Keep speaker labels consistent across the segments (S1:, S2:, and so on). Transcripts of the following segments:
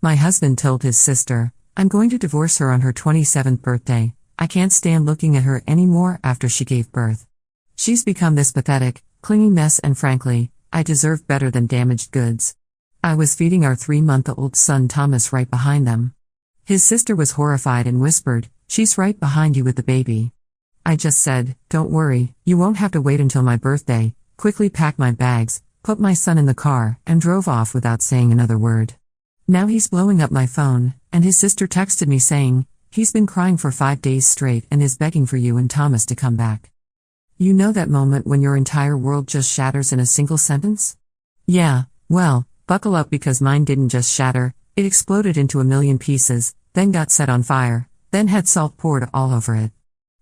S1: My husband told his sister, "I'm going to divorce her on her 27th birthday. I can't stand looking at her anymore after she gave birth. She's become this pathetic, clingy mess, and frankly, I deserve better than damaged goods." I was feeding our 3-month-old son Thomas right behind them. His sister was horrified and whispered, "She's right behind you with the baby." I just said, "Don't worry, you won't have to wait until my birthday," quickly packed my bags, put my son in the car, and drove off without saying another word. Now he's blowing up my phone, and his sister texted me saying, "He's been crying for 5 days straight and is begging for you and Thomas to come back." You know that moment when your entire world just shatters in a single sentence? Yeah, well, buckle up because mine didn't just shatter, it exploded into a million pieces, then got set on fire, then had salt poured all over it.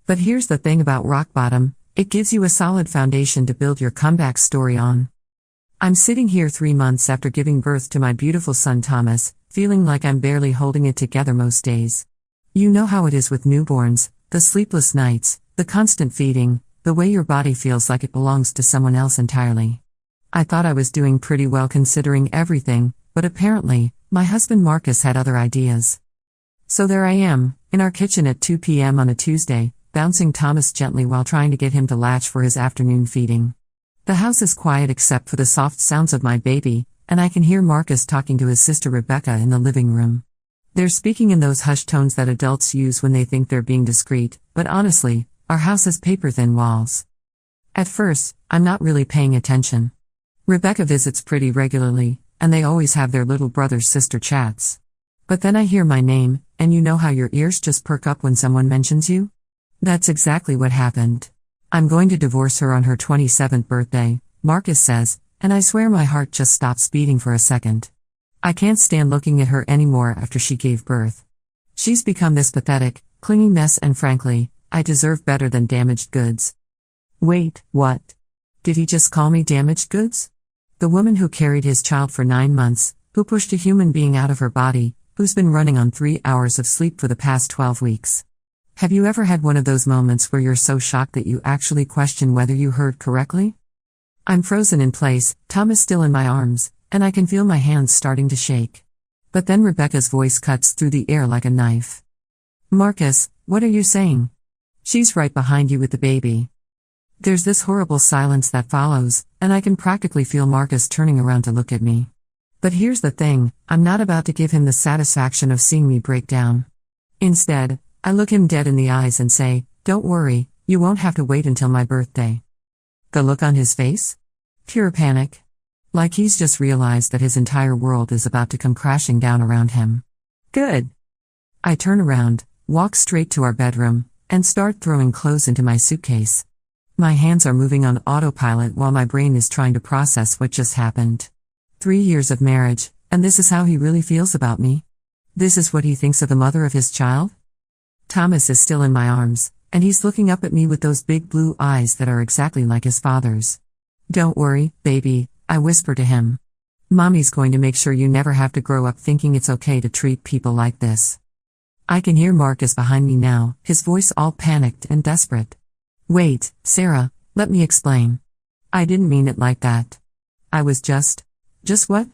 S1: But here's the thing about rock bottom, it gives you a solid foundation to build your comeback story on. I'm sitting here 3 months after giving birth to my beautiful son Thomas, feeling like I'm barely holding it together most days. You know how it is with newborns, the sleepless nights, the constant feeding, the way your body feels like it belongs to someone else entirely. I thought I was doing pretty well considering everything, but apparently, my husband Marcus had other ideas. So there I am, in our kitchen at 2 p.m. on a Tuesday, bouncing Thomas gently while trying to get him to latch for his afternoon feeding. The house is quiet except for the soft sounds of my baby, and I can hear Marcus talking to his sister Rebecca in the living room. They're speaking in those hushed tones that adults use when they think they're being discreet, but honestly, our house has paper-thin walls. At first, I'm not really paying attention. Rebecca visits pretty regularly, and they always have their little brother-sister chats. But then I hear my name, and you know how your ears just perk up when someone mentions you? That's exactly what happened. "I'm going to divorce her on her 27th birthday," Marcus says, and I swear my heart just stops beating for a second. I can't stand looking at her anymore after she gave birth. She's become this pathetic, clingy mess, and frankly, I deserve better than damaged goods. Wait, what? Did he just call me damaged goods? The woman who carried his child for 9 months, who pushed a human being out of her body, who's been running on 3 hours of sleep for the past 12 weeks. Have you ever had one of those moments where you're so shocked that you actually question whether you heard correctly? I'm frozen in place, Thomas still in my arms, and I can feel my hands starting to shake. But then Rebecca's voice cuts through the air like a knife. "Marcus, what are you saying? She's right behind you with the baby." There's this horrible silence that follows, and I can practically feel Marcus turning around to look at me. But here's the thing, I'm not about to give him the satisfaction of seeing me break down. Instead, I look him dead in the eyes and say, "Don't worry, you won't have to wait until my birthday." The look on his face? Pure panic. Like he's just realized that his entire world is about to come crashing down around him. Good. I turn around, walk straight to our bedroom, and start throwing clothes into my suitcase. My hands are moving on autopilot while my brain is trying to process what just happened. 3 years of marriage, and this is how he really feels about me? This is what he thinks of the mother of his child? Thomas is still in my arms, and he's looking up at me with those big blue eyes that are exactly like his father's. "Don't worry, baby," I whisper to him. "Mommy's going to make sure you never have to grow up thinking it's okay to treat people like this." I can hear Marcus behind me now, his voice all panicked and desperate. "Wait, Sarah, let me explain. I didn't mean it like that. I was just what?"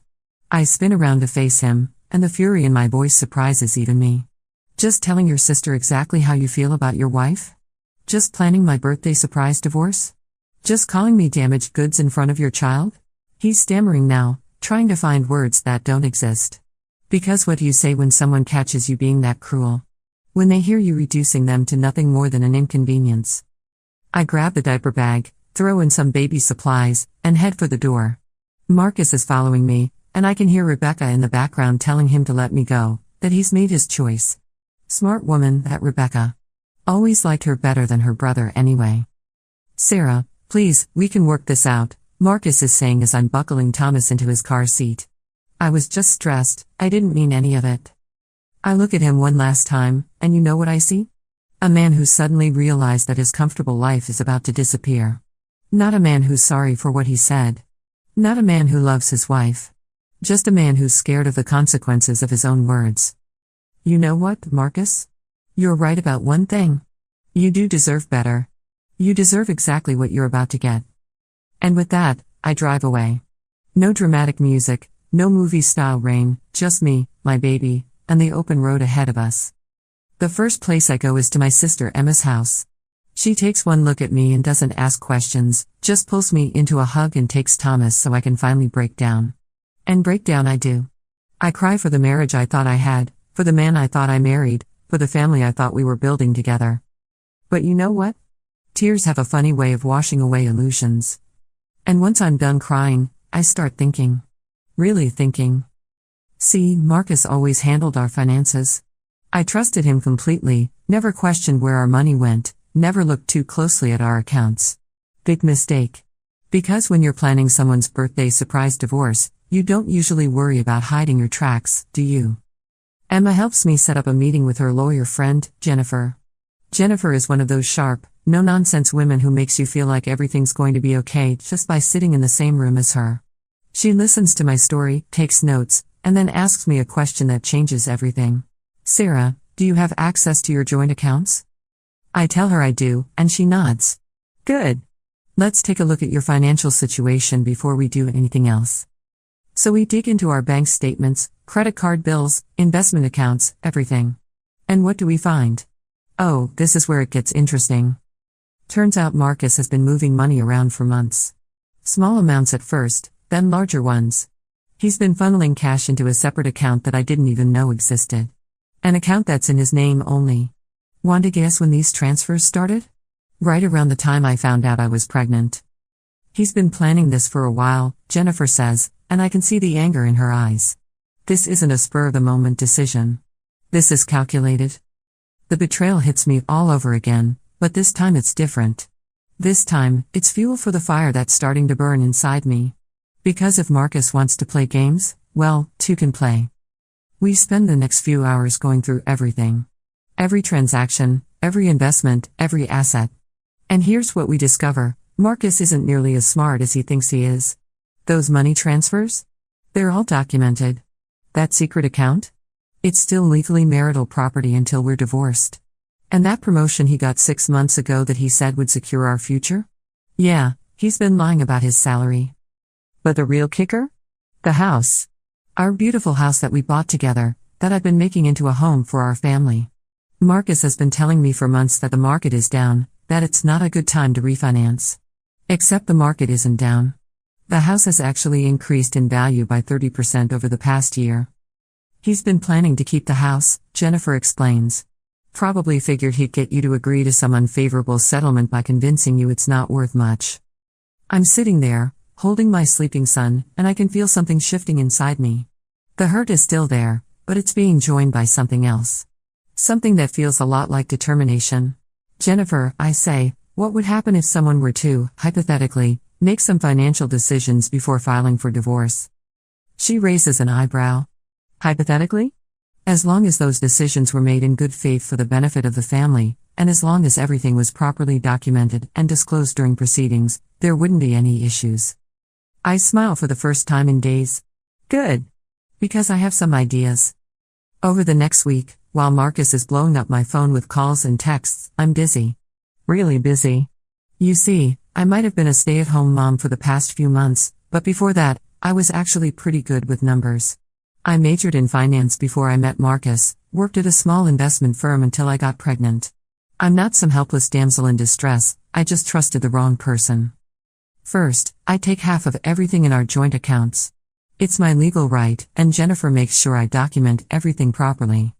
S1: I spin around to face him, and the fury in my voice surprises even me. "Just telling your sister exactly how you feel about your wife? Just planning my birthday surprise divorce? Just calling me damaged goods in front of your child?" He's stammering now, trying to find words that don't exist. Because what do you say when someone catches you being that cruel? When they hear you reducing them to nothing more than an inconvenience? I grab the diaper bag, throw in some baby supplies, and head for the door. Marcus is following me, and I can hear Rebecca in the background telling him to let me go, that he's made his choice. Smart woman, that Rebecca. Always liked her better than her brother anyway. "Sarah, please, we can work this out," Marcus is saying as I'm buckling Thomas into his car seat. I was just stressed, I didn't mean any of it. I look at him one last time, and you know what I see? A man who suddenly realized that his comfortable life is about to disappear. Not a man who's sorry for what he said. Not a man who loves his wife. Just a man who's scared of the consequences of his own words. You know what, Marcus? You're right about one thing. You do deserve better. You deserve exactly what you're about to get. And with that, I drive away. No dramatic music, No movie-style rain, just me, my baby, and the open road ahead of us. The first place I go is to my sister Emma's house. She takes one look at me and doesn't ask questions, just pulls me into a hug and takes Thomas so I can finally break down. And break down I do. I cry for the marriage I thought I had, for the man I thought I married, for the family I thought we were building together. But you know what? Tears have a funny way of washing away illusions. And once I'm done crying, I start thinking. Really thinking. See, Marcus always handled our finances. I trusted him completely, never questioned where our money went, never looked too closely at our accounts. Big mistake. Because when you're planning someone's birthday surprise divorce, you don't usually worry about hiding your tracks, do you? Emma helps me set up a meeting with her lawyer friend, Jennifer. Jennifer is one of those sharp, no-nonsense women who makes you feel like everything's going to be okay just by sitting in the same room as her. She listens to my story, takes notes, and then asks me a question that changes everything. Sarah, do you have access to your joint accounts? I tell her I do, and she nods. Good. Let's take a look at your financial situation before we do anything else. So we dig into our bank statements, credit card bills, investment accounts, everything. And what do we find? Oh, this is where it gets interesting. Turns out Marcus has been moving money around for months. Small amounts at first, then larger ones. He's been funneling cash into a separate account that I didn't even know existed. An account that's in his name only. Want to guess when these transfers started? Right around the time I found out I was pregnant. He's been planning this for a while, Jennifer says, and I can see the anger in her eyes. This isn't a spur-of-the-moment decision. This is calculated. The betrayal hits me all over again, but this time it's different. This time, it's fuel for the fire that's starting to burn inside me. Because if Marcus wants to play games, well, two can play. We spend the next few hours going through everything. Every transaction, every investment, every asset. And here's what we discover, Marcus isn't nearly as smart as he thinks he is. Those money transfers? They're all documented. That secret account? It's still legally marital property until we're divorced. And that promotion he got 6 months ago that he said would secure our future? Yeah, he's been lying about his salary. But the real kicker? The house. Our beautiful house that we bought together, that I've been making into a home for our family. Marcus has been telling me for months that the market is down, that it's not a good time to refinance. Except the market isn't down. The house has actually increased in value by 30% over the past year. He's been planning to keep the house, Jennifer explains. Probably figured he'd get you to agree to some unfavorable settlement by convincing you it's not worth much. I'm sitting there, holding my sleeping son, and I can feel something shifting inside me. The hurt is still there, but it's being joined by something else. Something that feels a lot like determination. Jennifer, I say, what would happen if someone were to, hypothetically, make some financial decisions before filing for divorce? She raises an eyebrow. Hypothetically? As long as those decisions were made in good faith for the benefit of the family, and as long as everything was properly documented and disclosed during proceedings, there wouldn't be any issues. I smile for the first time in days. Good. Because I have some ideas. Over the next week, while Marcus is blowing up my phone with calls and texts, I'm busy. Really busy. You see, I might have been a stay-at-home mom for the past few months, but before that, I was actually pretty good with numbers. I majored in finance before I met Marcus, worked at a small investment firm until I got pregnant. I'm not some helpless damsel in distress, I just trusted the wrong person. First, I take half of everything in our joint accounts. It's my legal right, and Jennifer makes sure I document everything properly.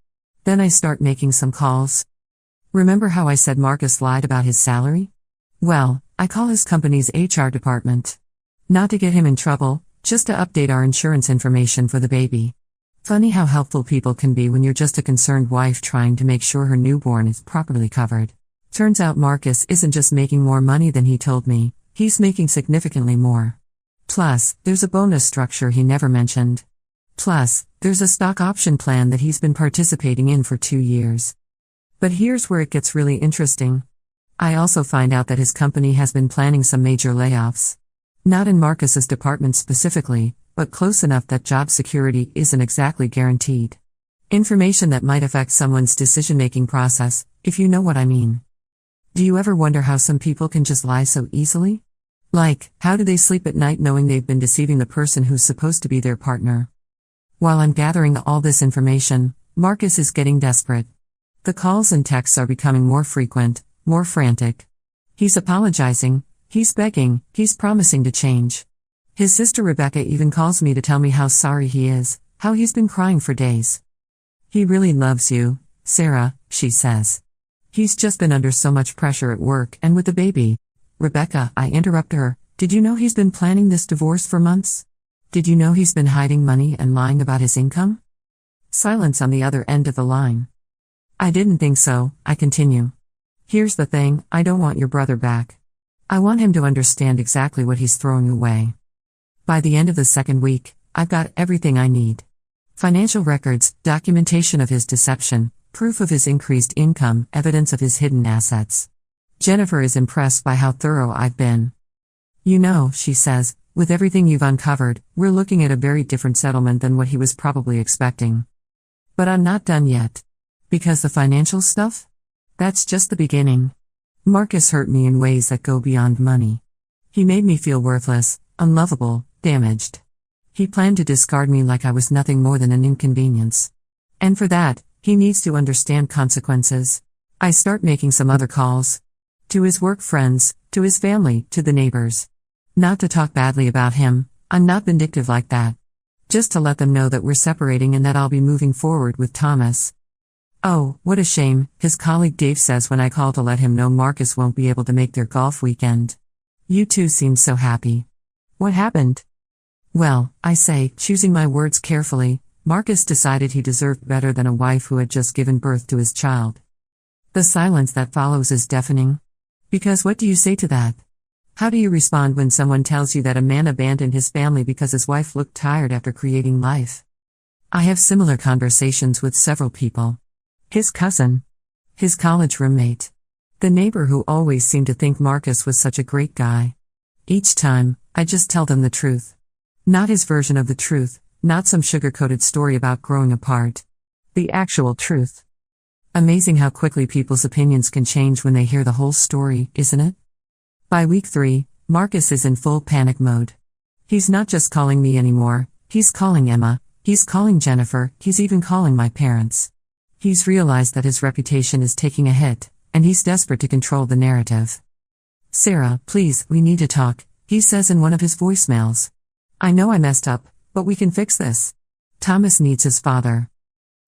S1: Then I start making some calls. Remember how I said Marcus lied about his salary? Well, I call his company's HR department. Not to get him in trouble, just to update our insurance information for the baby. Funny how helpful people can be when you're just a concerned wife trying to make sure her newborn is properly covered. Turns out Marcus isn't just making more money than he told me, he's making significantly more. Plus, there's a bonus structure he never mentioned. Plus, there's a stock option plan that he's been participating in for 2 years. But here's where it gets really interesting. I also find out that his company has been planning some major layoffs. Not in Marcus's department specifically, but close enough that job security isn't exactly guaranteed. Information that might affect someone's decision-making process, if you know what I mean. Do you ever wonder how some people can just lie so easily? Like, how do they sleep at night knowing they've been deceiving the person who's supposed to be their partner? While I'm gathering all this information, Marcus is getting desperate. The calls and texts are becoming more frequent, more frantic. He's apologizing, he's begging, he's promising to change. His sister Rebecca even calls me to tell me how sorry he is, how he's been crying for days. He really loves you, Sarah, she says. He's just been under so much pressure at work and with the baby. Rebecca, I interrupt her, did you know he's been planning this divorce for months? Did you know he's been hiding money and lying about his income? Silence on the other end of the line. I didn't think so, I continue. Here's the thing, I don't want your brother back. I want him to understand exactly what he's throwing away. By the end of the second week, I've got everything I need. Financial records, documentation of his deception, proof of his increased income, evidence of his hidden assets. Jennifer is impressed by how thorough I've been. You know, she says, with everything you've uncovered, we're looking at a very different settlement than what he was probably expecting. But I'm not done yet. Because the financial stuff? That's just the beginning. Marcus hurt me in ways that go beyond money. He made me feel worthless, unlovable, damaged. He planned to discard me like I was nothing more than an inconvenience. And for that, he needs to understand consequences. I start making some other calls. To his work friends, to his family, to the neighbors. Not to talk badly about him, I'm not vindictive like that. Just to let them know that we're separating and that I'll be moving forward with Thomas. Oh, what a shame, his colleague Dave says when I call to let him know Marcus won't be able to make their golf weekend. You two seem so happy. What happened? Well, I say, choosing my words carefully, Marcus decided he deserved better than a wife who had just given birth to his child. The silence that follows is deafening. Because what do you say to that? How do you respond when someone tells you that a man abandoned his family because his wife looked tired after creating life? I have similar conversations with several people. His cousin. His college roommate. The neighbor who always seemed to think Marcus was such a great guy. Each time, I just tell them the truth. Not his version of the truth, not some sugar-coated story about growing apart. The actual truth. Amazing how quickly people's opinions can change when they hear the whole story, isn't it? By week 3, Marcus is in full panic mode. He's not just calling me anymore, he's calling Emma, he's calling Jennifer, he's even calling my parents. He's realized that his reputation is taking a hit, and he's desperate to control the narrative. Sarah, please, we need to talk, he says in one of his voicemails. I know I messed up, but we can fix this. Thomas needs his father.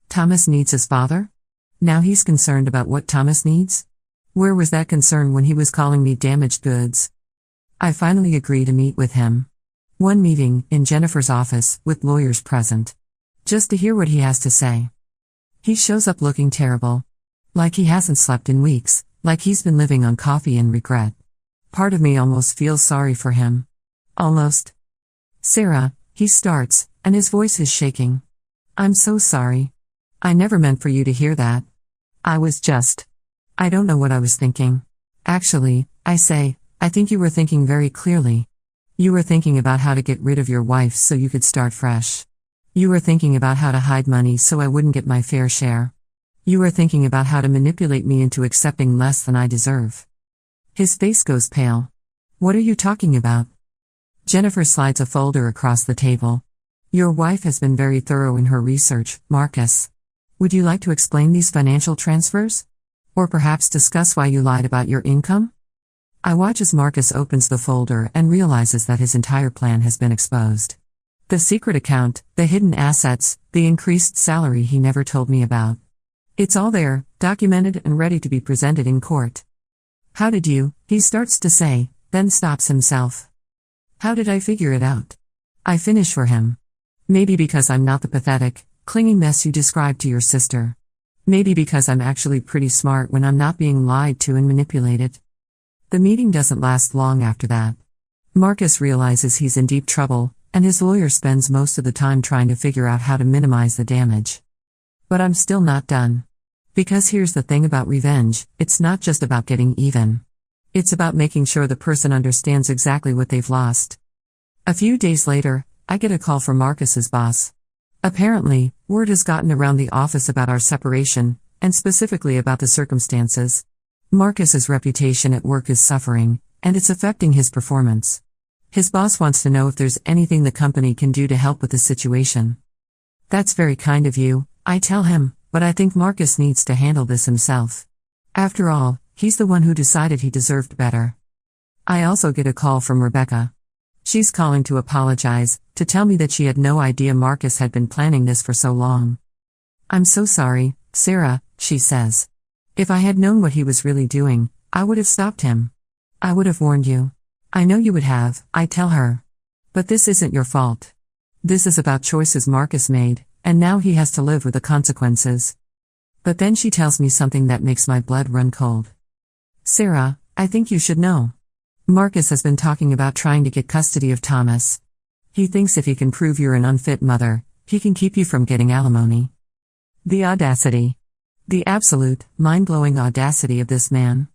S1: Thomas needs his father? Now he's concerned about what Thomas needs? Where was that concern when he was calling me damaged goods? I finally agree to meet with him. One meeting, in Jennifer's office, with lawyers present. Just to hear what he has to say. He shows up looking terrible. Like he hasn't slept in weeks, like he's been living on coffee and regret. Part of me almost feels sorry for him. Almost. Sarah, he starts, and his voice is shaking. I'm so sorry. I never meant for you to hear that. I don't know what I was thinking. Actually, I say, I think you were thinking very clearly. You were thinking about how to get rid of your wife so you could start fresh. You were thinking about how to hide money so I wouldn't get my fair share. You were thinking about how to manipulate me into accepting less than I deserve. His face goes pale. What are you talking about? Jennifer slides a folder across the table. Your wife has been very thorough in her research, Marcus. Would you like to explain these financial transfers? Or perhaps discuss why you lied about your income? I watch as Marcus opens the folder and realizes that his entire plan has been exposed. The secret account, the hidden assets, the increased salary he never told me about. It's all there, documented and ready to be presented in court. How did you, he starts to say, then stops himself. How did I figure it out? I finish for him. Maybe because I'm not the pathetic, clinging mess you described to your sister. Maybe because I'm actually pretty smart when I'm not being lied to and manipulated. The meeting doesn't last long after that. Marcus realizes he's in deep trouble, and his lawyer spends most of the time trying to figure out how to minimize the damage. But I'm still not done. Because here's the thing about revenge, it's not just about getting even. It's about making sure the person understands exactly what they've lost. A few days later, I get a call from Marcus's boss. Apparently, word has gotten around the office about our separation, and specifically about the circumstances. Marcus's reputation at work is suffering, and it's affecting his performance. His boss wants to know if there's anything the company can do to help with the situation. That's very kind of you, I tell him, but I think Marcus needs to handle this himself. After all, he's the one who decided he deserved better. I also get a call from Rebecca. She's calling to apologize, to tell me that she had no idea Marcus had been planning this for so long. I'm so sorry, Sarah, she says. If I had known what he was really doing, I would have stopped him. I would have warned you. I know you would have, I tell her. But this isn't your fault. This is about choices Marcus made, and now he has to live with the consequences. But then she tells me something that makes my blood run cold. Sarah, I think you should know. Marcus has been talking about trying to get custody of Thomas. He thinks if he can prove you're an unfit mother, he can keep you from getting alimony. The audacity. The absolute, mind-blowing audacity of this man.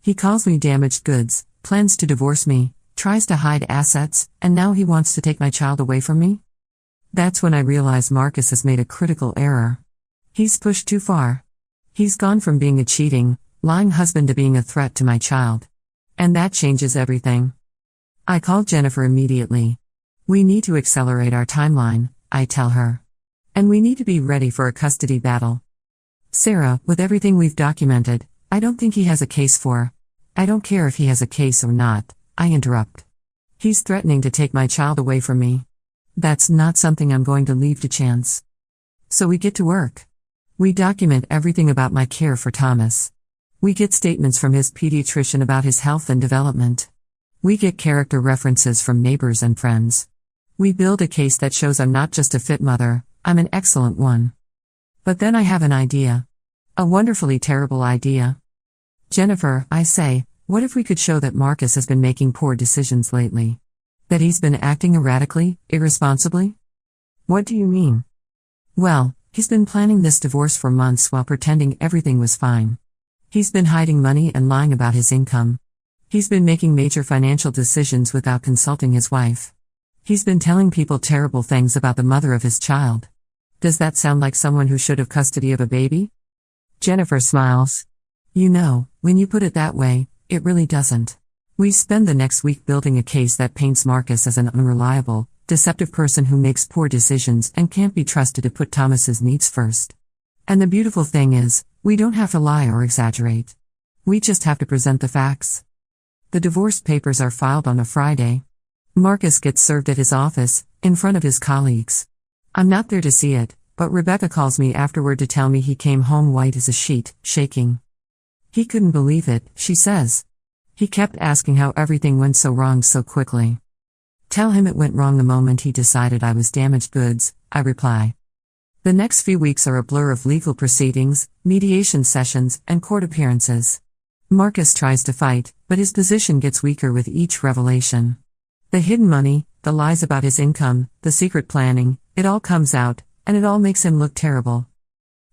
S1: He calls me damaged goods, plans to divorce me, tries to hide assets, and now he wants to take my child away from me? That's when I realize Marcus has made a critical error. He's pushed too far. He's gone from being a cheating, lying husband to being a threat to my child. And that changes everything. I call Jennifer immediately. We need to accelerate our timeline, I tell her. And we need to be ready for a custody battle. Sarah, with everything we've documented, I don't think he has a case for. I don't care if he has a case or not, I interrupt. He's threatening to take my child away from me. That's not something I'm going to leave to chance. So we get to work. We document everything about my care for Thomas. We get statements from his pediatrician about his health and development. We get character references from neighbors and friends. We build a case that shows I'm not just a fit mother, I'm an excellent one. But then I have an idea. A wonderfully terrible idea. Jennifer, I say, what if we could show that Marcus has been making poor decisions lately? That he's been acting erratically, irresponsibly? What do you mean? Well, he's been planning this divorce for months while pretending everything was fine. He's been hiding money and lying about his income. He's been making major financial decisions without consulting his wife. He's been telling people terrible things about the mother of his child. Does that sound like someone who should have custody of a baby? Jennifer smiles. You know, when you put it that way, it really doesn't. We spend the next week building a case that paints Marcus as an unreliable, deceptive person who makes poor decisions and can't be trusted to put Thomas's needs first. And the beautiful thing is, we don't have to lie or exaggerate. We just have to present the facts. The divorce papers are filed on a Friday. Marcus gets served at his office, in front of his colleagues. I'm not there to see it, but Rebecca calls me afterward to tell me he came home white as a sheet, shaking. He couldn't believe it, she says. He kept asking how everything went so wrong so quickly. Tell him it went wrong the moment he decided I was damaged goods, I reply. The next few weeks are a blur of legal proceedings, mediation sessions, and court appearances. Marcus tries to fight, but his position gets weaker with each revelation. The hidden money, the lies about his income, the secret planning, it all comes out, and it all makes him look terrible.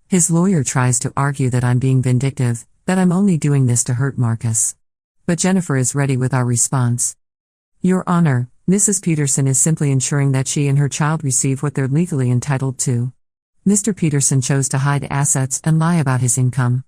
S1: His lawyer tries to argue that I'm being vindictive, that I'm only doing this to hurt Marcus. But Jennifer is ready with our response. Your Honor, Mrs. Peterson is simply ensuring that she and her child receive what they're legally entitled to. Mr. Peterson chose to hide assets and lie about his income.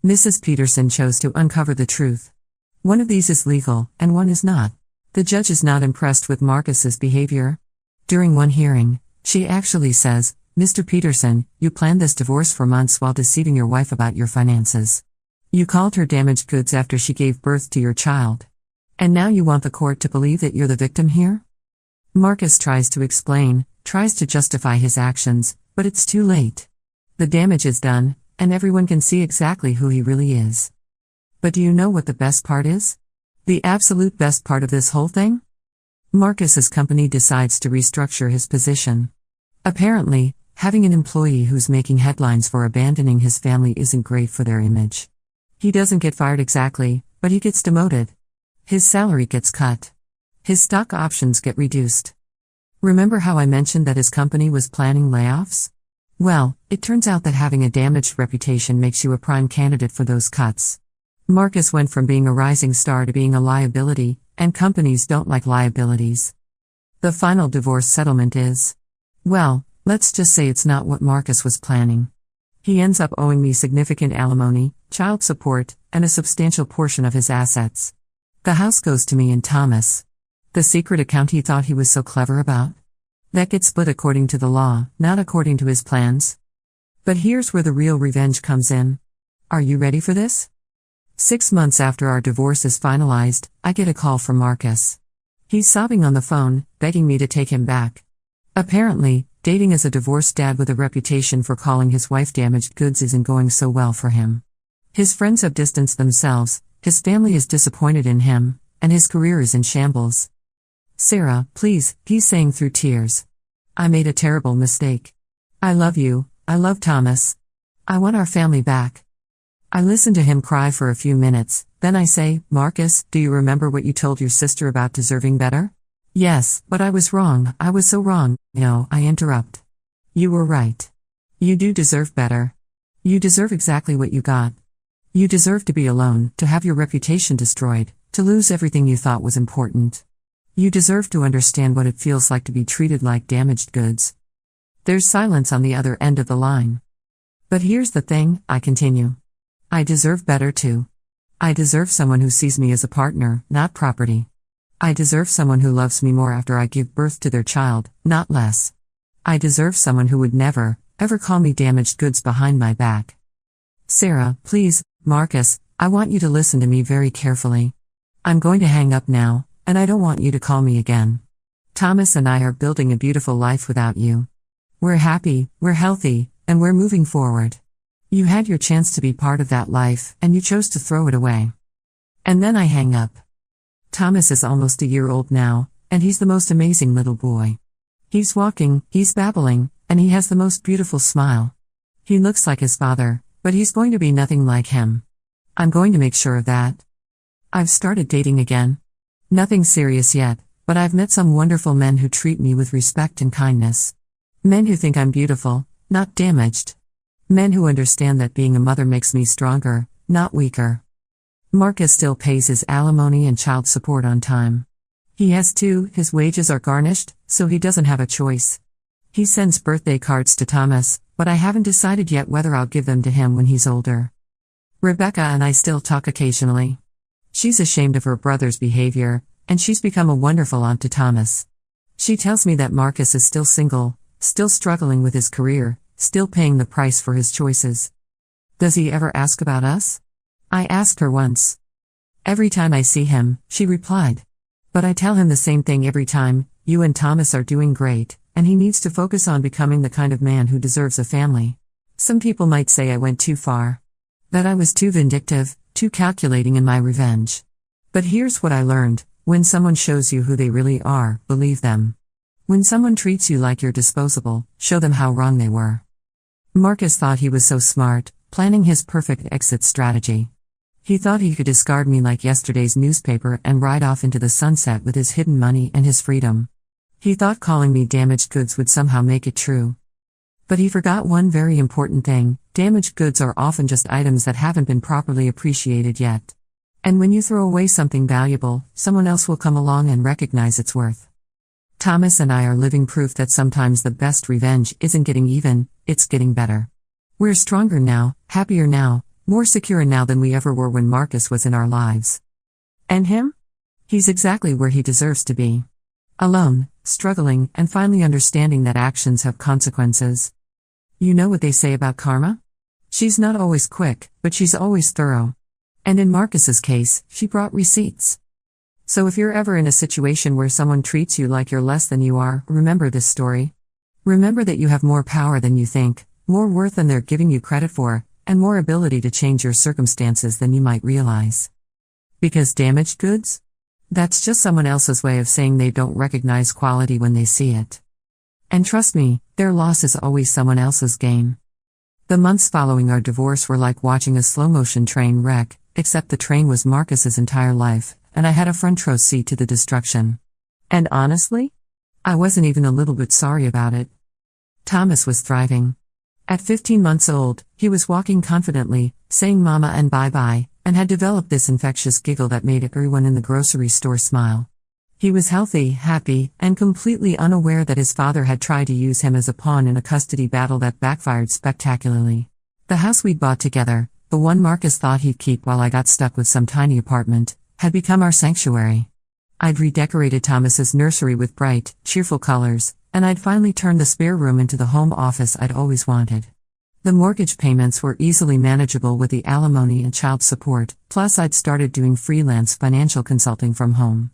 S1: Mrs. Peterson chose to uncover the truth. One of these is legal, and one is not. The judge is not impressed with Marcus's behavior. During one hearing, she actually says, Mr. Peterson, you planned this divorce for months while deceiving your wife about your finances. You called her damaged goods after she gave birth to your child. And now you want the court to believe that you're the victim here? Marcus tries to explain, tries to justify his actions, but it's too late. The damage is done, and everyone can see exactly who he really is. But do you know what the best part is? The absolute best part of this whole thing? Marcus's company decides to restructure his position. Apparently, having an employee who's making headlines for abandoning his family isn't great for their image. He doesn't get fired exactly, but he gets demoted. His salary gets cut. His stock options get reduced. Remember how I mentioned that his company was planning layoffs? Well, it turns out that having a damaged reputation makes you a prime candidate for those cuts. Marcus went from being a rising star to being a liability, and companies don't like liabilities. The final divorce settlement is, well, let's just say it's not what Marcus was planning. He ends up owing me significant alimony, child support, and a substantial portion of his assets. The house goes to me and Thomas. The secret account he thought he was so clever about? That gets split according to the law, not according to his plans. But here's where the real revenge comes in. Are you ready for this? 6 months after our divorce is finalized, I get a call from Marcus. He's sobbing on the phone, begging me to take him back. Apparently, dating as a divorced dad with a reputation for calling his wife damaged goods isn't going so well for him. His friends have distanced themselves, his family is disappointed in him, and his career is in shambles. Sarah, please, he's saying through tears. I made a terrible mistake. I love you, I love Thomas. I want our family back. I listen to him cry for a few minutes, then I say, Marcus, do you remember what you told your sister about deserving better? Yes, but I was wrong, I was so wrong. No, I interrupt. You were right. You do deserve better. You deserve exactly what you got. You deserve to be alone, to have your reputation destroyed, to lose everything you thought was important. You deserve to understand what it feels like to be treated like damaged goods. There's silence on the other end of the line. But here's the thing, I continue. I deserve better too. I deserve someone who sees me as a partner, not property. I deserve someone who loves me more after I give birth to their child, not less. I deserve someone who would never, ever call me damaged goods behind my back. Sarah, please, Marcus, I want you to listen to me very carefully. I'm going to hang up now, and I don't want you to call me again. Thomas and I are building a beautiful life without you. We're happy, we're healthy, and we're moving forward. You had your chance to be part of that life, and you chose to throw it away. And then I hang up. Thomas is almost a year old now, and he's the most amazing little boy. He's walking, he's babbling, and he has the most beautiful smile. He looks like his father, but he's going to be nothing like him. I'm going to make sure of that. I've started dating again. Nothing serious yet, but I've met some wonderful men who treat me with respect and kindness. Men who think I'm beautiful, not damaged. Men who understand that being a mother makes me stronger, not weaker. Marcus still pays his alimony and child support on time. He has to, his wages are garnished, so he doesn't have a choice. He sends birthday cards to Thomas, but I haven't decided yet whether I'll give them to him when he's older. Rebecca and I still talk occasionally. She's ashamed of her brother's behavior, and she's become a wonderful aunt to Thomas. She tells me that Marcus is still single, still struggling with his career, still paying the price for his choices. Does he ever ask about us? I asked her once. Every time I see him, she replied. But I tell him the same thing every time, you and Thomas are doing great, and he needs to focus on becoming the kind of man who deserves a family. Some people might say I went too far. That I was too vindictive, too calculating in my revenge. But here's what I learned, when someone shows you who they really are, believe them. When someone treats you like you're disposable, show them how wrong they were. Marcus thought he was so smart, planning his perfect exit strategy. He thought he could discard me like yesterday's newspaper and ride off into the sunset with his hidden money and his freedom. He thought calling me damaged goods would somehow make it true. But he forgot one very important thing: damaged goods are often just items that haven't been properly appreciated yet. And when you throw away something valuable, someone else will come along and recognize its worth. Thomas and I are living proof that sometimes the best revenge isn't getting even, it's getting better. We're stronger now, happier now, more secure now than we ever were when Marcus was in our lives. And him? He's exactly where he deserves to be. Alone, struggling, and finally understanding that actions have consequences. You know what they say about karma? She's not always quick, but she's always thorough. And in Marcus's case, she brought receipts. So if you're ever in a situation where someone treats you like you're less than you are, remember this story. Remember that you have more power than you think, more worth than they're giving you credit for, and more ability to change your circumstances than you might realize. Because damaged goods? That's just someone else's way of saying they don't recognize quality when they see it. And trust me, their loss is always someone else's gain. The months following our divorce were like watching a slow-motion train wreck, except the train was Marcus's entire life, and I had a front row seat to the destruction. And honestly, I wasn't even a little bit sorry about it. Thomas was thriving. At 15 months old, he was walking confidently, saying mama and bye-bye, and had developed this infectious giggle that made everyone in the grocery store smile. He was healthy, happy, and completely unaware that his father had tried to use him as a pawn in a custody battle that backfired spectacularly. The house we'd bought together, the one Marcus thought he'd keep while I got stuck with some tiny apartment, had become our sanctuary. I'd redecorated Thomas's nursery with bright, cheerful colors, and I'd finally turned the spare room into the home office I'd always wanted. The mortgage payments were easily manageable with the alimony and child support, plus I'd started doing freelance financial consulting from home.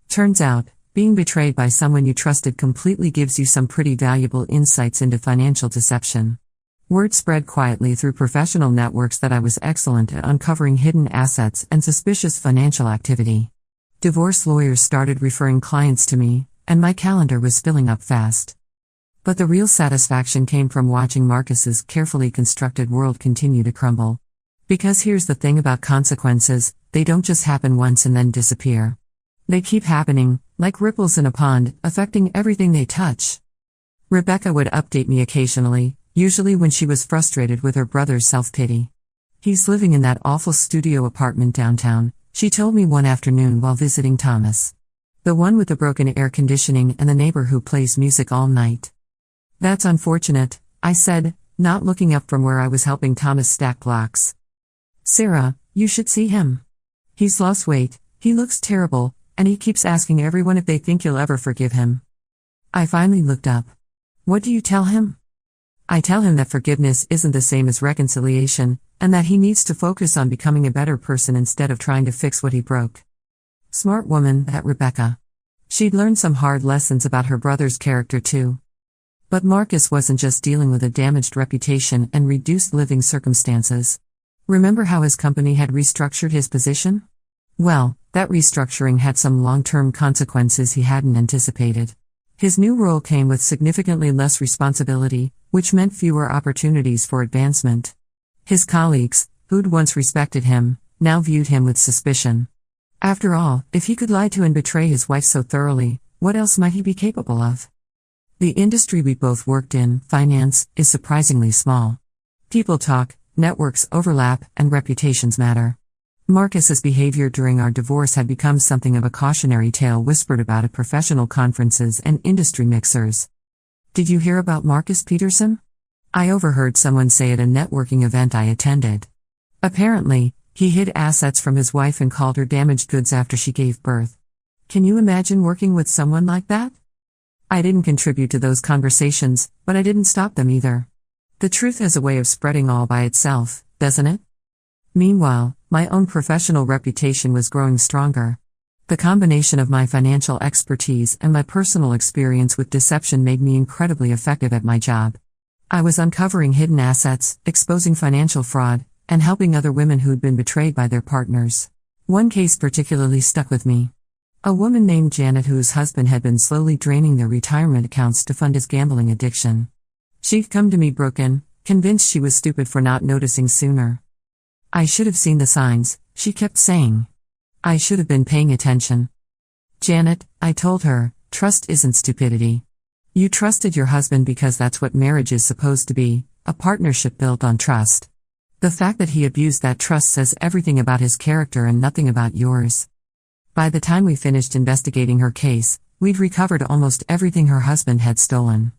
S1: Turns out, being betrayed by someone you trusted completely gives you some pretty valuable insights into financial deception. Word spread quietly through professional networks that I was excellent at uncovering hidden assets and suspicious financial activity. Divorce lawyers started referring clients to me, and my calendar was filling up fast. But the real satisfaction came from watching Marcus's carefully constructed world continue to crumble. Because here's the thing about consequences, they don't just happen once and then disappear. They keep happening, like ripples in a pond, affecting everything they touch. Rebecca would update me occasionally, usually when she was frustrated with her brother's self-pity. "He's living in that awful studio apartment downtown," she told me one afternoon while visiting Thomas. "The one with the broken air conditioning and the neighbor who plays music all night." "That's unfortunate," I said, not looking up from where I was helping Thomas stack blocks. "Sarah, you should see him. He's lost weight, he looks terrible, and he keeps asking everyone if they think you'll ever forgive him." I finally looked up. "What do you tell him?" "I tell him that forgiveness isn't the same as reconciliation, and that he needs to focus on becoming a better person instead of trying to fix what he broke." Smart woman, that Rebecca. She'd learned some hard lessons about her brother's character too. But Marcus wasn't just dealing with a damaged reputation and reduced living circumstances. Remember how his company had restructured his position? Well, that restructuring had some long-term consequences he hadn't anticipated. His new role came with significantly less responsibility, which meant fewer opportunities for advancement. His colleagues, who'd once respected him, now viewed him with suspicion. After all, if he could lie to and betray his wife so thoroughly, what else might he be capable of? The industry we both worked in, finance, is surprisingly small. People talk, networks overlap, and reputations matter. Marcus's behavior during our divorce had become something of a cautionary tale whispered about at professional conferences and industry mixers. "Did you hear about Marcus Peterson?" I overheard someone say at a networking event I attended. "Apparently, he hid assets from his wife and called her damaged goods after she gave birth." Can you imagine working with someone like that? I didn't contribute to those conversations, but I didn't stop them either. The truth has a way of spreading all by itself, doesn't it? Meanwhile, my own professional reputation was growing stronger. The combination of my financial expertise and my personal experience with deception made me incredibly effective at my job. I was uncovering hidden assets, exposing financial fraud, and helping other women who'd been betrayed by their partners. One case particularly stuck with me. A woman named Janet whose husband had been slowly draining their retirement accounts to fund his gambling addiction. She'd come to me broken, convinced she was stupid for not noticing sooner. "I should have seen the signs," she kept saying. "I should have been paying attention." "Janet," I told her, "trust isn't stupidity. You trusted your husband because that's what marriage is supposed to be, a partnership built on trust. The fact that he abused that trust says everything about his character and nothing about yours." By the time we finished investigating her case, we'd recovered almost everything her husband had stolen.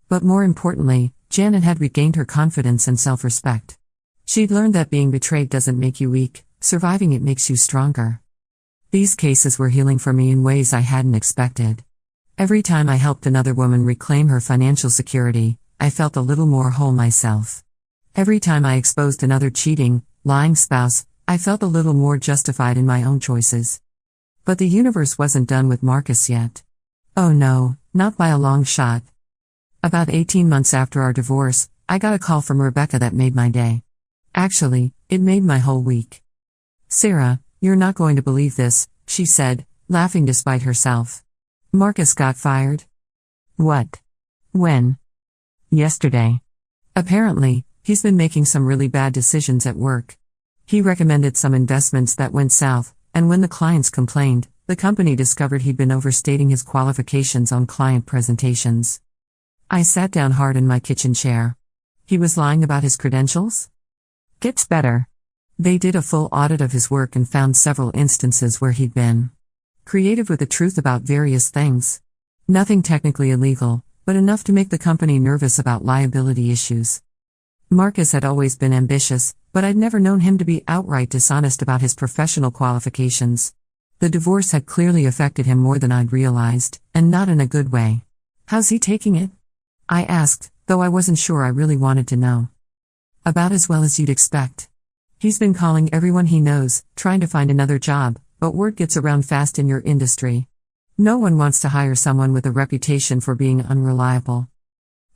S1: But more importantly, Janet had regained her confidence and self-respect. She'd learned that being betrayed doesn't make you weak, surviving it makes you stronger. These cases were healing for me in ways I hadn't expected. Every time I helped another woman reclaim her financial security, I felt a little more whole myself. Every time I exposed another cheating, lying spouse, I felt a little more justified in my own choices. But the universe wasn't done with Marcus yet. Oh no, not by a long shot. About 18 months after our divorce, I got a call from Rebecca that made my day. Actually, it made my whole week. "Sarah, you're not going to believe this," she said, laughing despite herself. "Marcus got fired." "What? When?" "Yesterday. Apparently, he's been making some really bad decisions at work. He recommended some investments that went south, and when the clients complained, the company discovered he'd been overstating his qualifications on client presentations." I sat down hard in my kitchen chair. He was lying about his credentials? Gets better. They did a full audit of his work and found several instances where he'd been creative with the truth about various things. Nothing technically illegal, but enough to make the company nervous about liability issues. Marcus had always been ambitious, but I'd never known him to be outright dishonest about his professional qualifications. The divorce had clearly affected him more than I'd realized, and not in a good way. How's he taking it? I asked, though I wasn't sure I really wanted to know. About as well as you'd expect. He's been calling everyone he knows, trying to find another job, but word gets around fast in your industry. No one wants to hire someone with a reputation for being unreliable.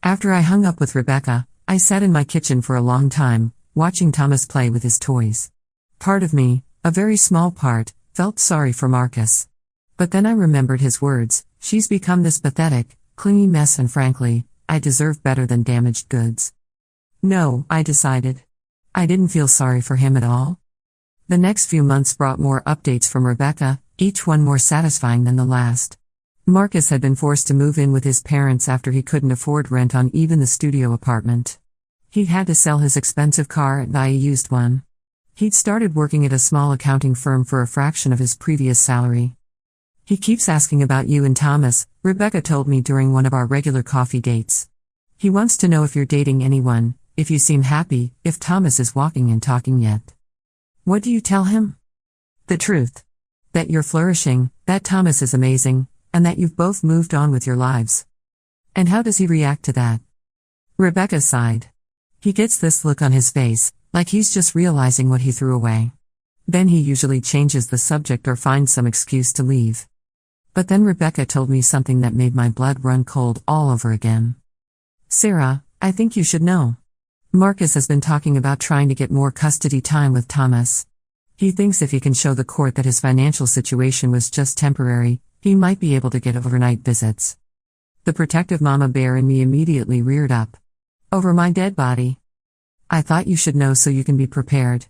S1: After I hung up with Rebecca, I sat in my kitchen for a long time, watching Thomas play with his toys. Part of me, a very small part, felt sorry for Marcus. But then I remembered his words, she's become this pathetic, clingy mess, and frankly, I deserve better than damaged goods. No, I decided. I didn't feel sorry for him at all. The next few months brought more updates from Rebecca, each one more satisfying than the last. Marcus had been forced to move in with his parents after he couldn't afford rent on even the studio apartment. He'd had to sell his expensive car and buy a used one. He'd started working at a small accounting firm for a fraction of his previous salary. He keeps asking about you and Thomas, Rebecca told me during one of our regular coffee dates. He wants to know if you're dating anyone, if you seem happy, if Thomas is walking and talking yet. What do you tell him? The truth. That you're flourishing, that Thomas is amazing, and that you've both moved on with your lives. And how does he react to that? Rebecca sighed. He gets this look on his face, like he's just realizing what he threw away. Then he usually changes the subject or finds some excuse to leave. But then Rebecca told me something that made my blood run cold all over again. Sarah, I think you should know. Marcus has been talking about trying to get more custody time with Thomas. He thinks if he can show the court that his financial situation was just temporary, he might be able to get overnight visits. The protective mama bear in me immediately reared up. Over my dead body. I thought you should know so you can be prepared.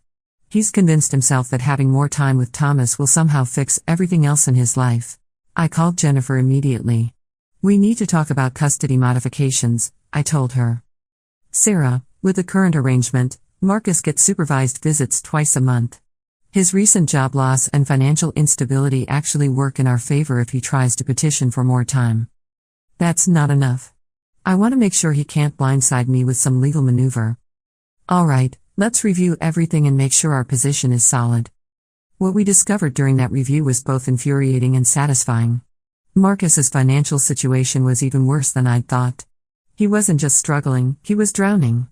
S1: He's convinced himself that having more time with Thomas will somehow fix everything else in his life. I called Jennifer immediately. We need to talk about custody modifications, I told her. Sarah, with the current arrangement, Marcus gets supervised visits twice a month. His recent job loss and financial instability actually work in our favor if he tries to petition for more time. That's not enough. I want to make sure he can't blindside me with some legal maneuver. All right, let's review everything and make sure our position is solid. What we discovered during that review was both infuriating and satisfying. Marcus's financial situation was even worse than I'd thought. He wasn't just struggling, he was drowning.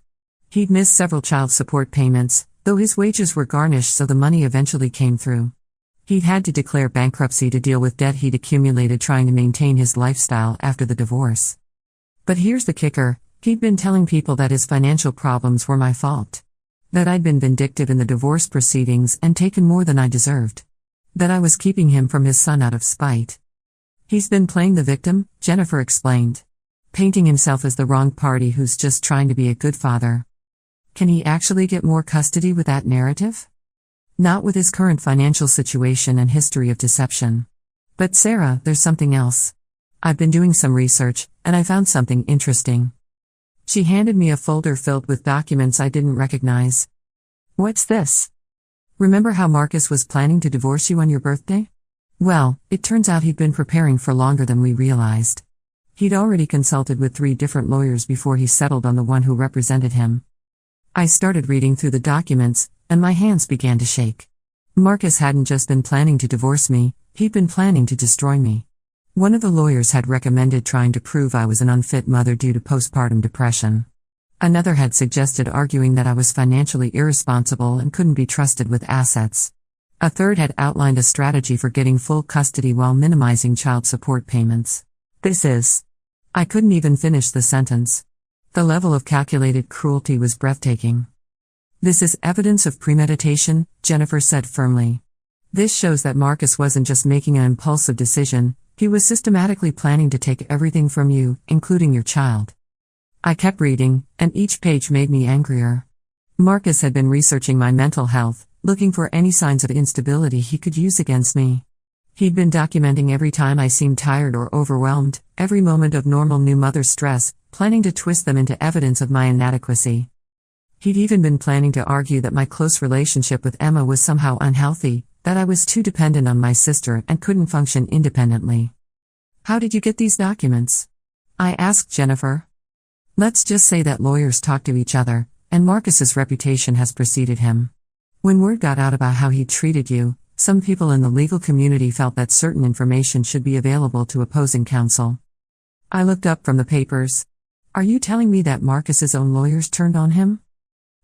S1: He'd missed several child support payments, though his wages were garnished so the money eventually came through. He'd had to declare bankruptcy to deal with debt he'd accumulated trying to maintain his lifestyle after the divorce. But here's the kicker, he'd been telling people that his financial problems were my fault. That I'd been vindictive in the divorce proceedings and taken more than I deserved. That I was keeping him from his son out of spite. He's been playing the victim, Jennifer explained. Painting himself as the wrong party who's just trying to be a good father. Can he actually get more custody with that narrative? Not with his current financial situation and history of deception. But Sarah, there's something else. I've been doing some research, and I found something interesting. She handed me a folder filled with documents I didn't recognize. What's this? Remember how Marcus was planning to divorce you on your birthday? Well, it turns out he'd been preparing for longer than we realized. He'd already consulted with 3 different lawyers before he settled on the one who represented him. I started reading through the documents, and my hands began to shake. Marcus hadn't just been planning to divorce me, he'd been planning to destroy me. One of the lawyers had recommended trying to prove I was an unfit mother due to postpartum depression. Another had suggested arguing that I was financially irresponsible and couldn't be trusted with assets. A third had outlined a strategy for getting full custody while minimizing child support payments. I couldn't even finish the sentence. The level of calculated cruelty was breathtaking. This is evidence of premeditation, Jennifer said firmly. This shows that Marcus wasn't just making an impulsive decision, he was systematically planning to take everything from you, including your child. I kept reading, and each page made me angrier. Marcus had been researching my mental health, looking for any signs of instability he could use against me. He'd been documenting every time I seemed tired or overwhelmed, every moment of normal new mother stress, planning to twist them into evidence of my inadequacy. He'd even been planning to argue that my close relationship with Emma was somehow unhealthy, that I was too dependent on my sister and couldn't function independently. How did you get these documents? I asked Jennifer. Let's just say that lawyers talk to each other, and Marcus's reputation has preceded him. When word got out about how he treated you, Some people in the legal community felt that certain information should be available to opposing counsel. I looked up from the papers. Are you telling me that Marcus's own lawyers turned on him?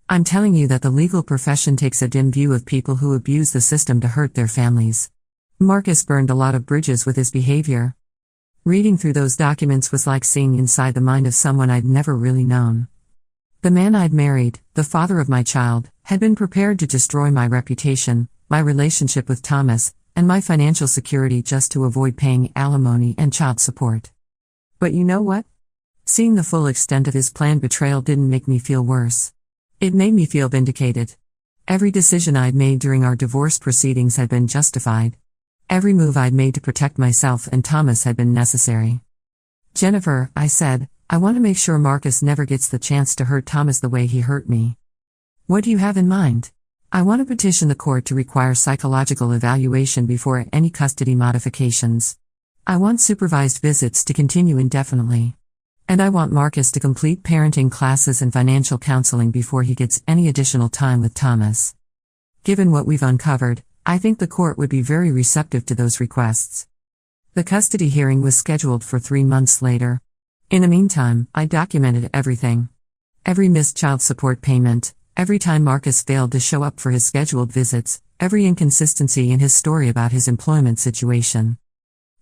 S1: I'm telling you that the legal profession takes a dim view of people who abuse the system to hurt their families. Marcus burned a lot of bridges with his behavior. Reading through those documents was like seeing inside the mind of someone I'd never really known. The man I'd married, the father of my child, had been prepared to destroy my reputation, my relationship with Thomas, and my financial security just to avoid paying alimony and child support. But you know what? Seeing the full extent of his planned betrayal didn't make me feel worse. It made me feel vindicated. Every decision I'd made during our divorce proceedings had been justified. Every move I'd made to protect myself and Thomas had been necessary. Jennifer, I said, I want to make sure Marcus never gets the chance to hurt Thomas the way he hurt me. What do you have in mind? I want to petition the court to require psychological evaluation before any custody modifications. I want supervised visits to continue indefinitely. And I want Marcus to complete parenting classes and financial counseling before he gets any additional time with Thomas. Given what we've uncovered, I think the court would be very receptive to those requests. The custody hearing was scheduled for 3 months later. In the meantime, I documented everything. Every missed child support payment, every time Marcus failed to show up for his scheduled visits, every inconsistency in his story about his employment situation.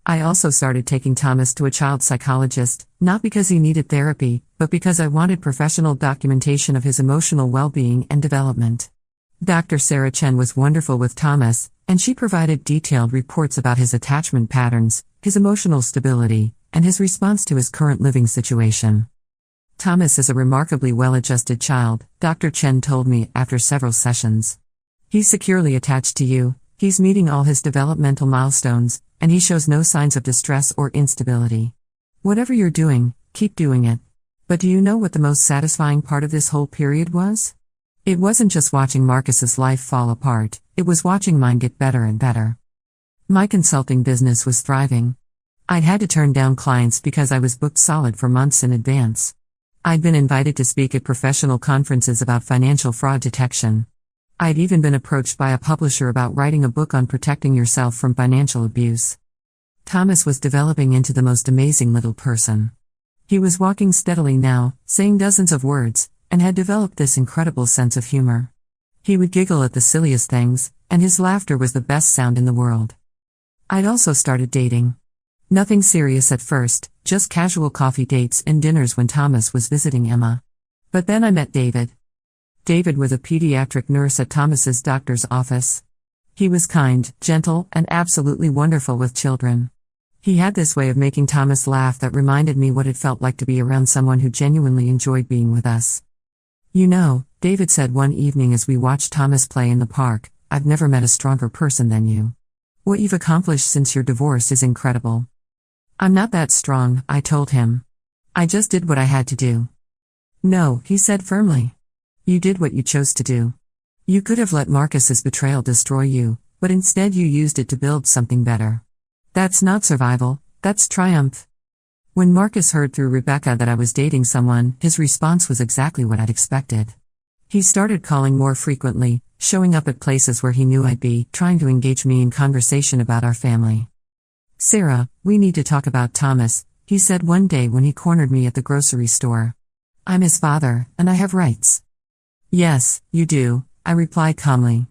S1: I also started taking Thomas to a child psychologist, not because he needed therapy, but because I wanted professional documentation of his emotional well-being and development. Dr. Sarah Chen was wonderful with Thomas, and she provided detailed reports about his attachment patterns, his emotional stability, and his response to his current living situation. Thomas is a remarkably well-adjusted child, Dr. Chen told me after several sessions. He's securely attached to you, he's meeting all his developmental milestones, and he shows no signs of distress or instability. Whatever you're doing, keep doing it. But do you know what the most satisfying part of this whole period was? It wasn't just watching Marcus's life fall apart, it was watching mine get better and better. My consulting business was thriving. I'd had to turn down clients because I was booked solid for months in advance. I'd been invited to speak at professional conferences about financial fraud detection. I'd even been approached by a publisher about writing a book on protecting yourself from financial abuse. Thomas was developing into the most amazing little person. He was walking steadily now, saying dozens of words, and had developed this incredible sense of humor. He would giggle at the silliest things, and his laughter was the best sound in the world. I'd also started dating. Nothing serious at first, just casual coffee dates and dinners when Thomas was visiting Emma. But then I met David. David was a pediatric nurse at Thomas's doctor's office. He was kind, gentle, and absolutely wonderful with children. He had this way of making Thomas laugh that reminded me what it felt like to be around someone who genuinely enjoyed being with us. You know, David said one evening as we watched Thomas play in the park, I've never met a stronger person than you. What you've accomplished since your divorce is incredible. I'm not that strong, I told him. I just did what I had to do. No, he said firmly. You did what you chose to do. You could have let Marcus's betrayal destroy you, but instead you used it to build something better. That's not survival, that's triumph. When Marcus heard through Rebecca that I was dating someone, his response was exactly what I'd expected. He started calling more frequently, showing up at places where he knew I'd be, trying to engage me in conversation about our family. Sarah, we need to talk about Thomas, he said one day when he cornered me at the grocery store. I'm his father, and I have rights. Yes, you do, I replied calmly.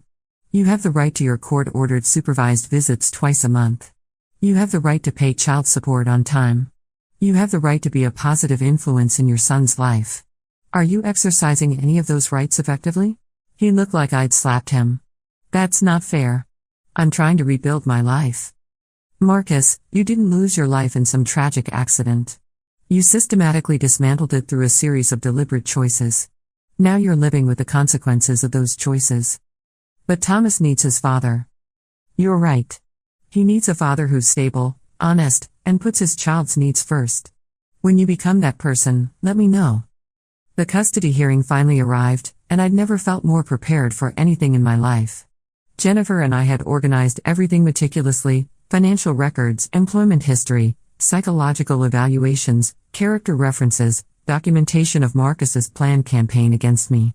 S1: You have the right to your court-ordered supervised visits twice a month. You have the right to pay child support on time. You have the right to be a positive influence in your son's life. Are you exercising any of those rights effectively? He looked like I'd slapped him. That's not fair. I'm trying to rebuild my life. Marcus, you didn't lose your life in some tragic accident. You systematically dismantled it through a series of deliberate choices. Now you're living with the consequences of those choices. But Thomas needs his father. You're right. He needs a father who's stable, honest, and puts his child's needs first. When you become that person, let me know. The custody hearing finally arrived, and I'd never felt more prepared for anything in my life. Jennifer and I had organized everything meticulously: financial records, employment history, psychological evaluations, character references, documentation of Marcus's planned campaign against me.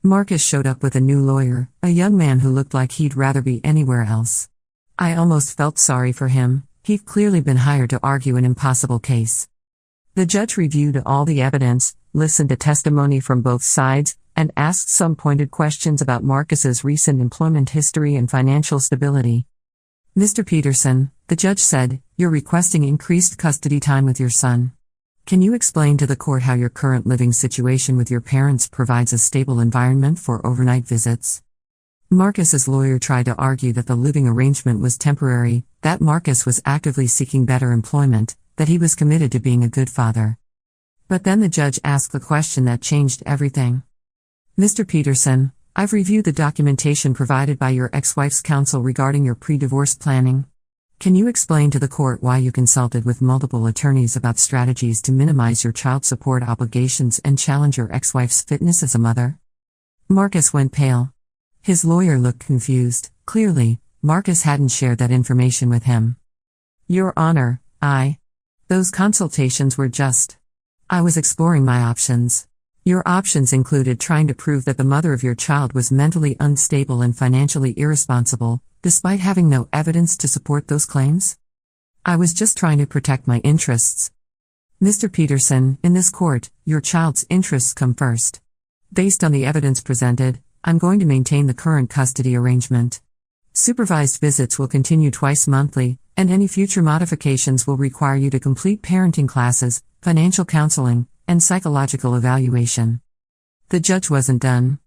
S1: Marcus showed up with a new lawyer, a young man who looked like he'd rather be anywhere else. I almost felt sorry for him. He'd clearly been hired to argue an impossible case. The judge reviewed all the evidence, listened to testimony from both sides, and asked some pointed questions about Marcus's recent employment history and financial stability. "Mr. Peterson," the judge said, "you're requesting increased custody time with your son. Can you explain to the court how your current living situation with your parents provides a stable environment for overnight visits?" Marcus's lawyer tried to argue that the living arrangement was temporary, that Marcus was actively seeking better employment, that he was committed to being a good father. But then the judge asked the question that changed everything. "Mr. Peterson, I've reviewed the documentation provided by your ex-wife's counsel regarding your pre-divorce planning. Can you explain to the court why you consulted with multiple attorneys about strategies to minimize your child support obligations and challenge your ex-wife's fitness as a mother?" Marcus went pale. His lawyer looked confused. Clearly, Marcus hadn't shared that information with him. "Your Honor, those consultations were just. I was exploring my options. Your options included trying to prove that the mother of your child was mentally unstable and financially irresponsible, despite having no evidence to support those claims. I was just trying to protect my interests. Mr. Peterson, in this court, your child's interests come first. Based on the evidence presented, I'm going to maintain the current custody arrangement. Supervised visits will continue twice monthly, and any future modifications will require you to complete parenting classes, financial counseling, and psychological evaluation." The judge wasn't done.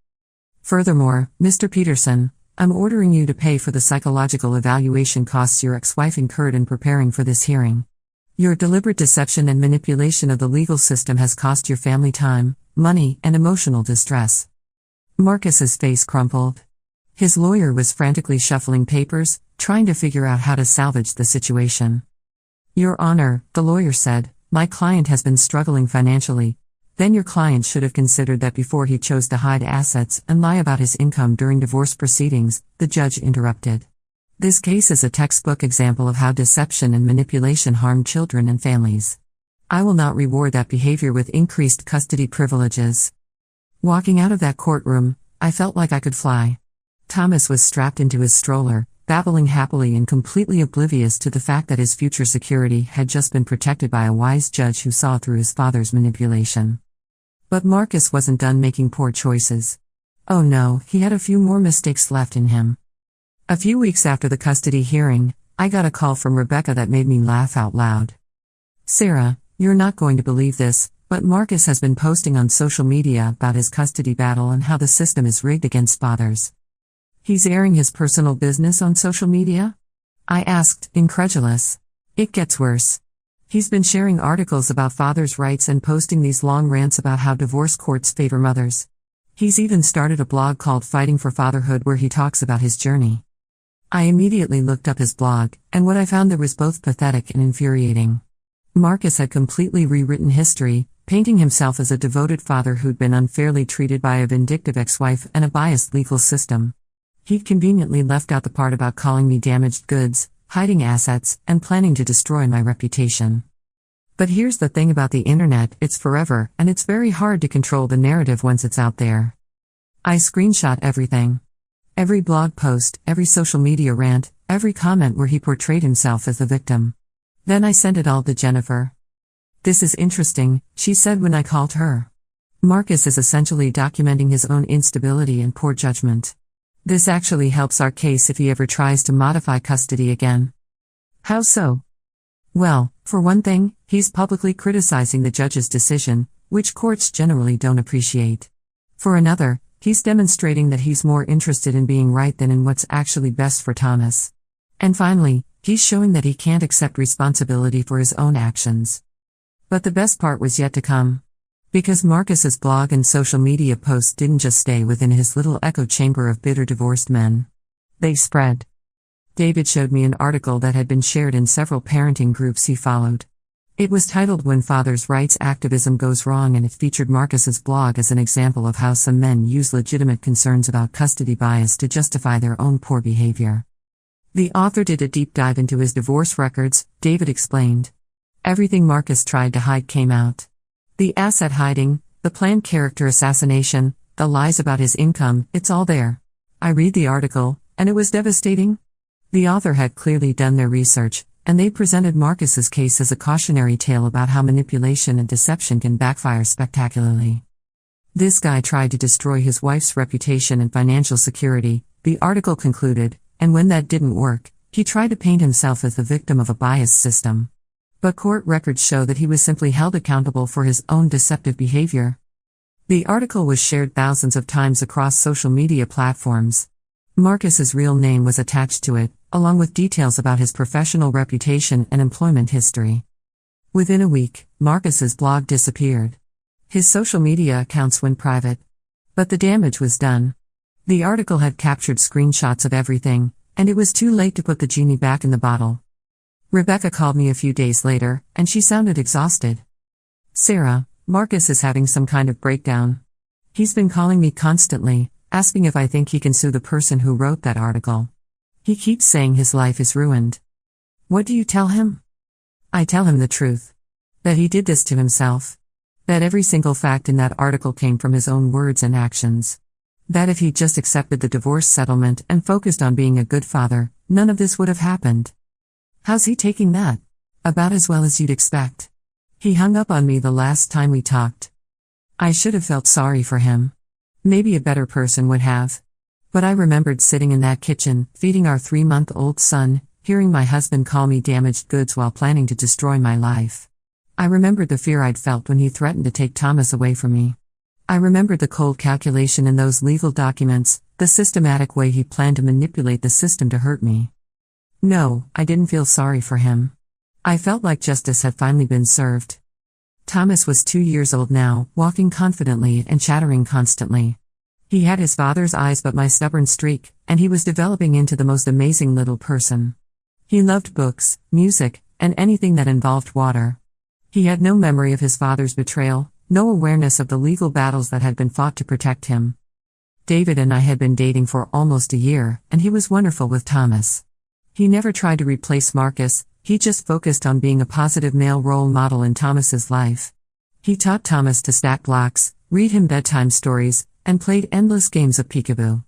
S1: "Furthermore, Mr. Peterson, I'm ordering you to pay for the psychological evaluation costs your ex-wife incurred in preparing for this hearing. Your deliberate deception and manipulation of the legal system has cost your family time, money, and emotional distress." Marcus's face crumpled. His lawyer was frantically shuffling papers, trying to figure out how to salvage the situation. "Your Honor," the lawyer said, "my client has been struggling financially. Then your client should have considered that before he chose to hide assets and lie about his income during divorce proceedings," the judge interrupted. "This case is a textbook example of how deception and manipulation harm children and families. I will not reward that behavior with increased custody privileges." Walking out of that courtroom, I felt like I could fly. Thomas was strapped into his stroller, babbling happily and completely oblivious to the fact that his future security had just been protected by a wise judge who saw through his father's manipulation. But Marcus wasn't done making poor choices. Oh no, he had a few more mistakes left in him. A few weeks after the custody hearing, I got a call from Rebecca that made me laugh out loud. "Sarah, you're not going to believe this, but Marcus has been posting on social media about his custody battle and how the system is rigged against fathers." "He's airing his personal business on social media?" I asked, incredulous. "It gets worse. He's been sharing articles about fathers' rights and posting these long rants about how divorce courts favor mothers. He's even started a blog called Fighting for Fatherhood where he talks about his journey." I immediately looked up his blog, and what I found there was both pathetic and infuriating. Marcus had completely rewritten history, painting himself as a devoted father who'd been unfairly treated by a vindictive ex-wife and a biased legal system. He'd conveniently left out the part about calling me damaged goods, hiding assets, and planning to destroy my reputation. But here's the thing about the internet, it's forever, and it's very hard to control the narrative once it's out there. I screenshot everything. Every blog post, every social media rant, every comment where he portrayed himself as the victim. Then I sent it all to Jennifer. "This is interesting," she said when I called her. "Marcus is essentially documenting his own instability and poor judgment. This actually helps our case if he ever tries to modify custody again." "How so?" "Well, for one thing, he's publicly criticizing the judge's decision, which courts generally don't appreciate. For another, he's demonstrating that he's more interested in being right than in what's actually best for Thomas. And finally, he's showing that he can't accept responsibility for his own actions." But the best part was yet to come. Because Marcus's blog and social media posts didn't just stay within his little echo chamber of bitter divorced men. They spread. David showed me an article that had been shared in several parenting groups he followed. It was titled "When Fathers' Rights Activism Goes Wrong," and it featured Marcus's blog as an example of how some men use legitimate concerns about custody bias to justify their own poor behavior. The author did a deep dive into his divorce records, David explained. Everything Marcus tried to hide came out. The asset hiding, the planned character assassination, the lies about his income, it's all there. I read the article, and it was devastating. The author had clearly done their research, and they presented Marcus's case as a cautionary tale about how manipulation and deception can backfire spectacularly. This guy tried to destroy his wife's reputation and financial security, the article concluded, and when that didn't work, he tried to paint himself as the victim of a biased system. But court records show that he was simply held accountable for his own deceptive behavior. The article was shared thousands of times across social media platforms. Marcus's real name was attached to it, along with details about his professional reputation and employment history. Within a week, Marcus's blog disappeared. His social media accounts went private. But the damage was done. The article had captured screenshots of everything, and it was too late to put the genie back in the bottle. Rebecca called me a few days later, and she sounded exhausted. "Sarah, Marcus is having some kind of breakdown. He's been calling me constantly, asking if I think he can sue the person who wrote that article. He keeps saying his life is ruined." "What do you tell him?" "I tell him the truth. That he did this to himself. That every single fact in that article came from his own words and actions. That if he'd just accepted the divorce settlement and focused on being a good father, none of this would have happened." "How's he taking that?" "About as well as you'd expect. He hung up on me the last time we talked. I should have felt sorry for him. Maybe a better person would have. But I remembered sitting in that kitchen, feeding our 3-month-old son, hearing my husband call me damaged goods while planning to destroy my life. I remembered the fear I'd felt when he threatened to take Thomas away from me. I remembered the cold calculation in those legal documents, the systematic way he planned to manipulate the system to hurt me. No, I didn't feel sorry for him. I felt like justice had finally been served. Thomas was 2 years old now, walking confidently and chattering constantly. He had his father's eyes but my stubborn streak, and he was developing into the most amazing little person. He loved books, music, and anything that involved water. He had no memory of his father's betrayal, no awareness of the legal battles that had been fought to protect him. David and I had been dating for almost a year, and he was wonderful with Thomas. He never tried to replace Marcus, he just focused on being a positive male role model in Thomas's life. He taught Thomas to stack blocks, read him bedtime stories, and played endless games of peekaboo.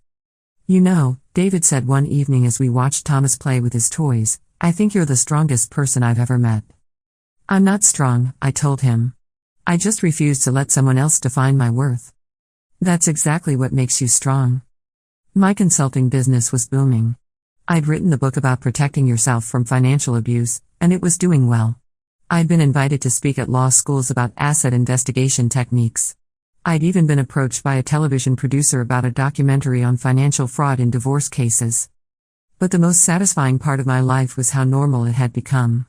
S1: "You know," David said one evening as we watched Thomas play with his toys, "I think you're the strongest person I've ever met." "I'm not strong," I told him. "I just refuse to let someone else define my worth." "That's exactly what makes you strong." My consulting business was booming. I'd written the book about protecting yourself from financial abuse, and it was doing well. I'd been invited to speak at law schools about asset investigation techniques. I'd even been approached by a television producer about a documentary on financial fraud in divorce cases. But the most satisfying part of my life was how normal it had become.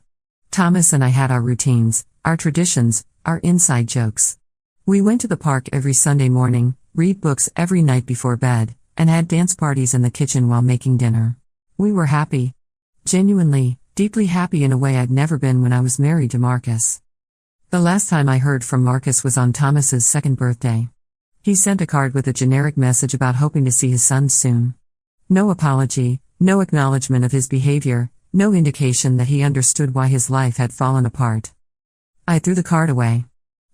S1: Thomas and I had our routines, our traditions, our inside jokes. We went to the park every Sunday morning, read books every night before bed, and had dance parties in the kitchen while making dinner. We were happy. Genuinely, deeply happy in a way I'd never been when I was married to Marcus. The last time I heard from Marcus was on Thomas's 2nd birthday. He sent a card with a generic message about hoping to see his son soon. No apology, no acknowledgement of his behavior, no indication that he understood why his life had fallen apart. I threw the card away.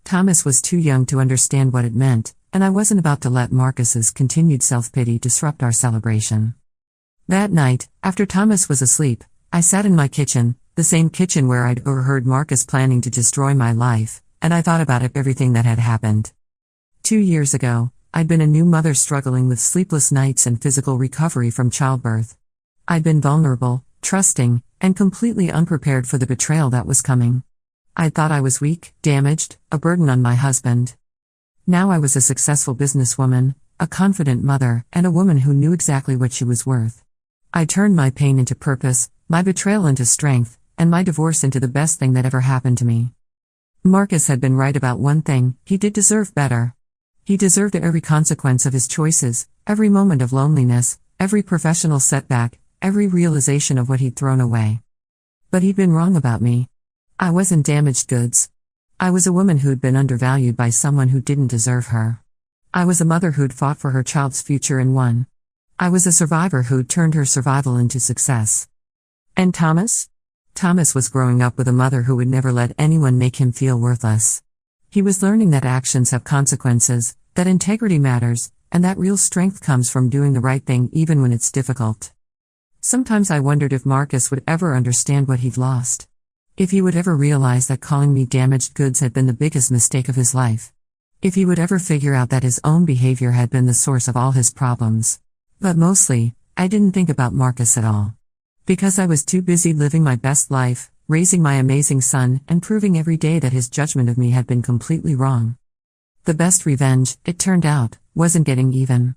S1: Thomas was too young to understand what it meant, and I wasn't about to let Marcus's continued self-pity disrupt our celebration. That night, after Thomas was asleep, I sat in my kitchen, the same kitchen where I'd overheard Marcus planning to destroy my life, and I thought about everything that had happened. 2 years ago, I'd been a new mother struggling with sleepless nights and physical recovery from childbirth. I'd been vulnerable, trusting, and completely unprepared for the betrayal that was coming. I thought I was weak, damaged, a burden on my husband. Now I was a successful businesswoman, a confident mother, and a woman who knew exactly what she was worth. I turned my pain into purpose, my betrayal into strength, and my divorce into the best thing that ever happened to me. Marcus had been right about one thing: he did deserve better. He deserved every consequence of his choices, every moment of loneliness, every professional setback, every realization of what he'd thrown away. But he'd been wrong about me. I wasn't damaged goods. I was a woman who'd been undervalued by someone who didn't deserve her. I was a mother who'd fought for her child's future and won. I was a survivor who'd turned her survival into success. And Thomas? Thomas was growing up with a mother who would never let anyone make him feel worthless. He was learning that actions have consequences, that integrity matters, and that real strength comes from doing the right thing even when it's difficult. Sometimes I wondered if Marcus would ever understand what he'd lost. If he would ever realize that calling me damaged goods had been the biggest mistake of his life. If he would ever figure out that his own behavior had been the source of all his problems. But mostly, I didn't think about Marcus at all. Because I was too busy living my best life, raising my amazing son, and proving every day that his judgment of me had been completely wrong. The best revenge, it turned out, wasn't getting even.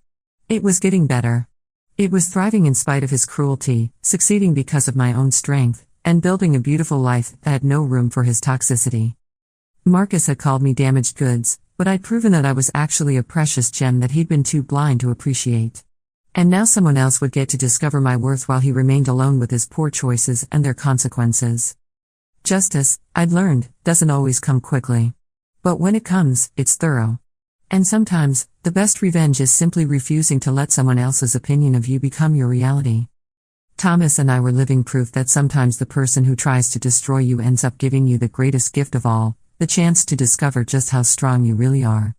S1: It was getting better. It was thriving in spite of his cruelty, succeeding because of my own strength, and building a beautiful life that had no room for his toxicity. Marcus had called me damaged goods, but I'd proven that I was actually a precious gem that he'd been too blind to appreciate. And now someone else would get to discover my worth while he remained alone with his poor choices and their consequences. Justice, I'd learned, doesn't always come quickly. But when it comes, it's thorough. And sometimes, the best revenge is simply refusing to let someone else's opinion of you become your reality. Thomas and I were living proof that sometimes the person who tries to destroy you ends up giving you the greatest gift of all, the chance to discover just how strong you really are.